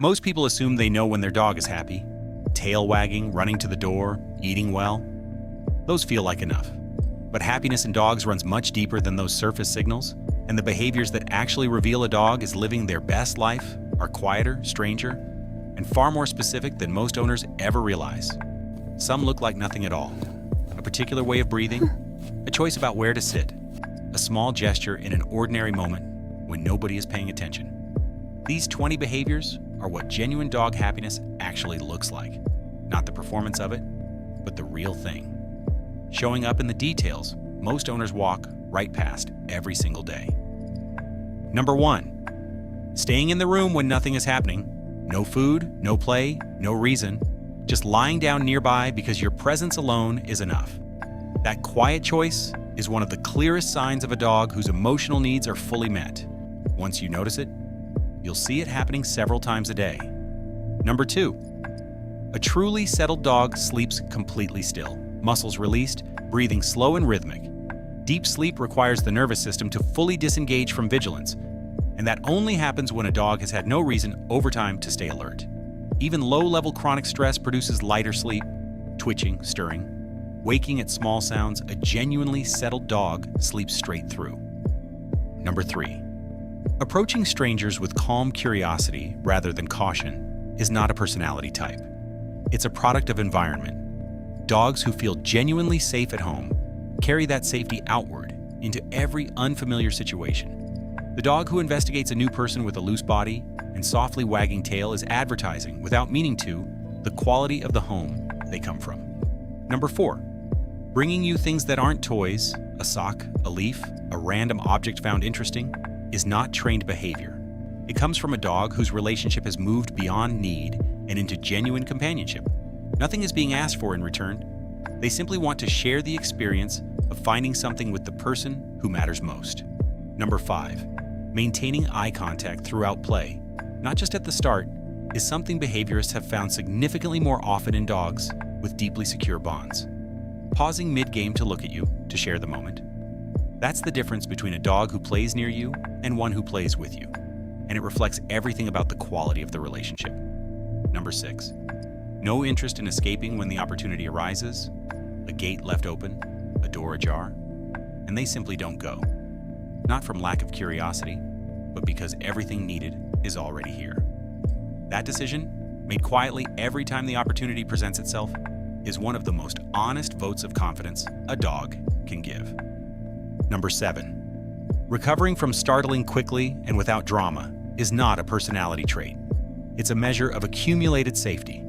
Most people assume they know when their dog is happy. Tail wagging, running to the door, eating well. Those feel like enough. But happiness in dogs runs much deeper than those surface signals, and the behaviors that actually reveal a dog is living their best life are quieter, stranger, and far more specific than most owners ever realize. Some look like nothing at all. A particular way of breathing, a choice about where to sit, a small gesture in an ordinary moment when nobody is paying attention. These 20 behaviors are what genuine dog happiness actually looks like. Not the performance of it, but the real thing. Showing up in the details most owners walk right past every single day. Number 1, staying in the room when nothing is happening. No food, no play, no reason. Just lying down nearby because your presence alone is enough. That quiet choice is one of the clearest signs of a dog whose emotional needs are fully met. Once you notice it, you'll see it happening several times a day. Number 2, a truly settled dog sleeps completely still, muscles released, breathing slow and rhythmic. Deep sleep requires the nervous system to fully disengage from vigilance, and that only happens when a dog has had no reason over time to stay alert. Even low-level chronic stress produces lighter sleep, twitching, stirring. Waking at small sounds, a genuinely settled dog sleeps straight through. Number 3, approaching strangers with calm curiosity rather than caution is not a personality type. It's a product of environment. Dogs who feel genuinely safe at home carry that safety outward into every unfamiliar situation. The dog who investigates a new person with a loose body and softly wagging tail is advertising, without meaning to, the quality of the home they come from. Number 4, bringing you things that aren't toys, a sock, a leaf, a random object found interesting, is not trained behavior. It comes from a dog whose relationship has moved beyond need and into genuine companionship. Nothing is being asked for in return. They simply want to share the experience of finding something with the person who matters most. Number 5, maintaining eye contact throughout play, not just at the start, is something behaviorists have found significantly more often in dogs with deeply secure bonds. Pausing mid-game to look at you, to share the moment. That's the difference between a dog who plays near you and one who plays with you, and it reflects everything about the quality of the relationship. Number 6, no interest in escaping when the opportunity arises, a gate left open, a door ajar, and they simply don't go. Not from lack of curiosity, but because everything needed is already here. That decision, made quietly every time the opportunity presents itself, is one of the most honest votes of confidence a dog can give. Number 7, recovering from startling quickly and without drama is not a personality trait. It's a measure of accumulated safety.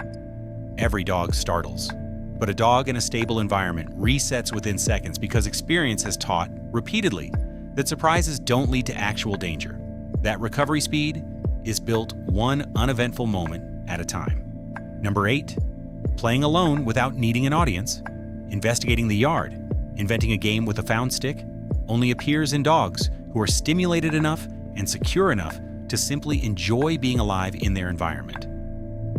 Every dog startles, but a dog in a stable environment resets within seconds because experience has taught, repeatedly, that surprises don't lead to actual danger. That recovery speed is built one uneventful moment at a time. Number 8, playing alone without needing an audience, investigating the yard, inventing a game with a found stick, only appears in dogs who are stimulated enough and secure enough to simply enjoy being alive in their environment.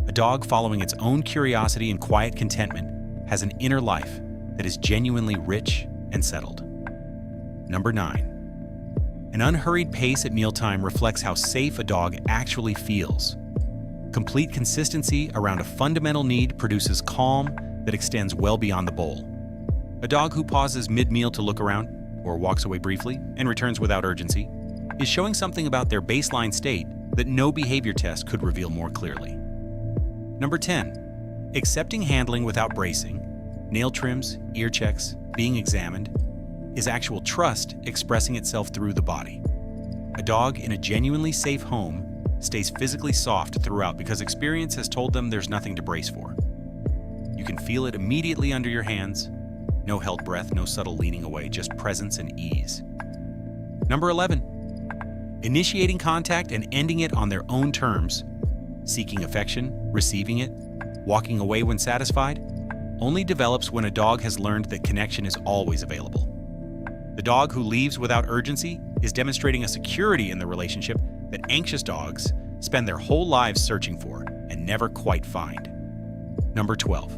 A dog following its own curiosity and quiet contentment has an inner life that is genuinely rich and settled. Number 9, an unhurried pace at mealtime reflects how safe a dog actually feels. Complete consistency around a fundamental need produces calm that extends well beyond the bowl. A dog who pauses mid-meal to look around, or walks away briefly and returns without urgency, is showing something about their baseline state that no behavior test could reveal more clearly. Number 10, accepting handling without bracing, nail trims, ear checks, being examined, is actual trust expressing itself through the body. A dog in a genuinely safe home stays physically soft throughout because experience has told them there's nothing to brace for. You can feel it immediately under your hands. No held breath, no subtle leaning away, just presence and ease. Number 11, initiating contact and ending it on their own terms, seeking affection, receiving it, walking away when satisfied, only develops when a dog has learned that connection is always available. The dog who leaves without urgency is demonstrating a security in the relationship that anxious dogs spend their whole lives searching for and never quite find. Number 12,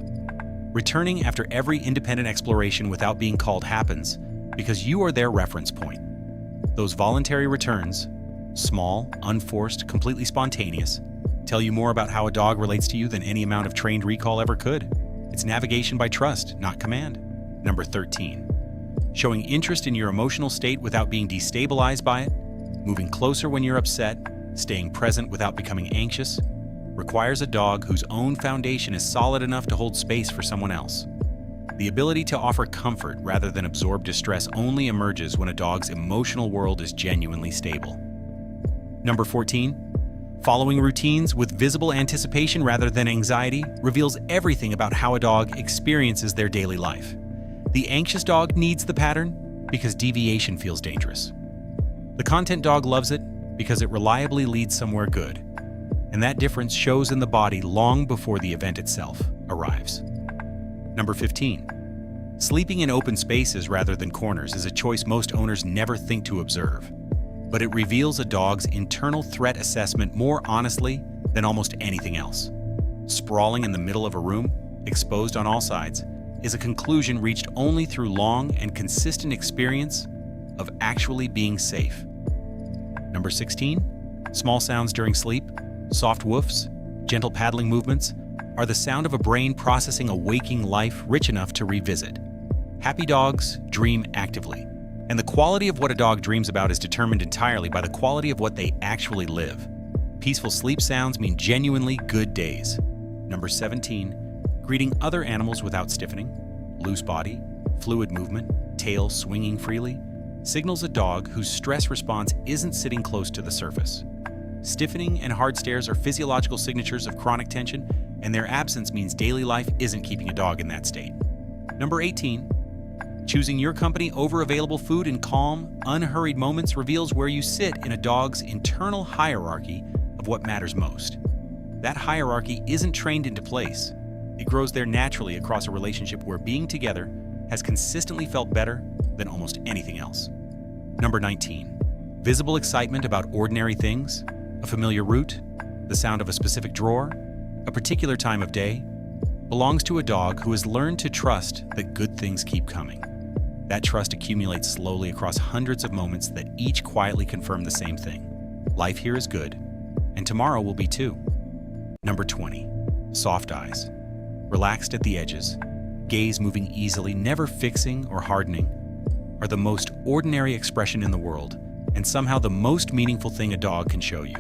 returning after every independent exploration without being called happens because you are their reference point. Those voluntary returns, small, unforced, completely spontaneous, tell you more about how a dog relates to you than any amount of trained recall ever could. It's navigation by trust, not command. Number 13. Showing interest in your emotional state without being destabilized by it, moving closer when you're upset, staying present without becoming anxious, requires a dog whose own foundation is solid enough to hold space for someone else. The ability to offer comfort rather than absorb distress only emerges when a dog's emotional world is genuinely stable. Number 14. Following routines with visible anticipation rather than anxiety reveals everything about how a dog experiences their daily life. The anxious dog needs the pattern because deviation feels dangerous. The content dog loves it because it reliably leads somewhere good. And that difference shows in the body long before the event itself arrives. Number 15. Sleeping in open spaces rather than corners is a choice most owners never think to observe. But it reveals a dog's internal threat assessment more honestly than almost anything else. Sprawling in the middle of a room, exposed on all sides, is a conclusion reached only through long and consistent experience of actually being safe. Number 16. Small sounds during sleep, soft woofs, gentle paddling movements, are the sound of a brain processing a waking life rich enough to revisit. Happy dogs dream actively. And the quality of what a dog dreams about is determined entirely by the quality of what they actually live. Peaceful sleep sounds mean genuinely good days. Number 17. Greeting other animals without stiffening, loose body, fluid movement, tail swinging freely, signals a dog whose stress response isn't sitting close to the surface. Stiffening and hard stares are physiological signatures of chronic tension, and their absence means daily life isn't keeping a dog in that state. Number 18. Choosing your company over available food in calm, unhurried moments reveals where you sit in a dog's internal hierarchy of what matters most. That hierarchy isn't trained into place. It grows there naturally across a relationship where being together has consistently felt better than almost anything else. Number 19. Visible excitement about ordinary things, a familiar route, the sound of a specific drawer, a particular time of day, belongs to a dog who has learned to trust that good things keep coming. That trust accumulates slowly across hundreds of moments that each quietly confirm the same thing. Life here is good, and tomorrow will be too. Number 20. Soft eyes. Relaxed at the edges, gaze moving easily, never fixing or hardening, are the most ordinary expression in the world, and somehow the most meaningful thing a dog can show you.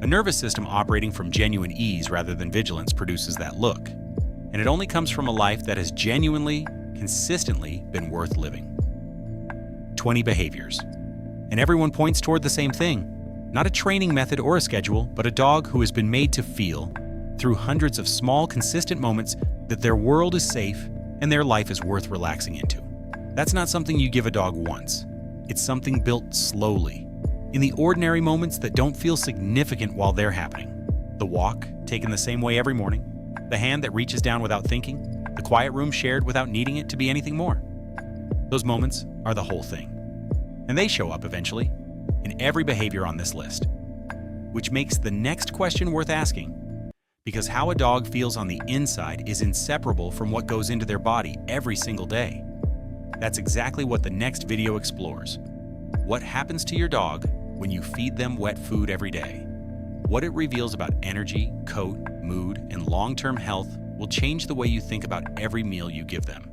A nervous system operating from genuine ease rather than vigilance produces that look, and it only comes from a life that has genuinely, consistently been worth living. 20 behaviors. And everyone points toward the same thing. Not a training method or a schedule, but a dog who has been made to feel, through hundreds of small, consistent moments, that their world is safe and their life is worth relaxing into. That's not something you give a dog once. It's something built slowly, in the ordinary moments that don't feel significant while they're happening. The walk, taken the same way every morning, the hand that reaches down without thinking, the quiet room shared without needing it to be anything more. Those moments are the whole thing. And they show up eventually in every behavior on this list. Which makes the next question worth asking, because how a dog feels on the inside is inseparable from what goes into their body every single day. That's exactly what the next video explores. What happens to your dog when you feed them wet food every day? What it reveals about energy, coat, mood, and long-term health will change the way you think about every meal you give them.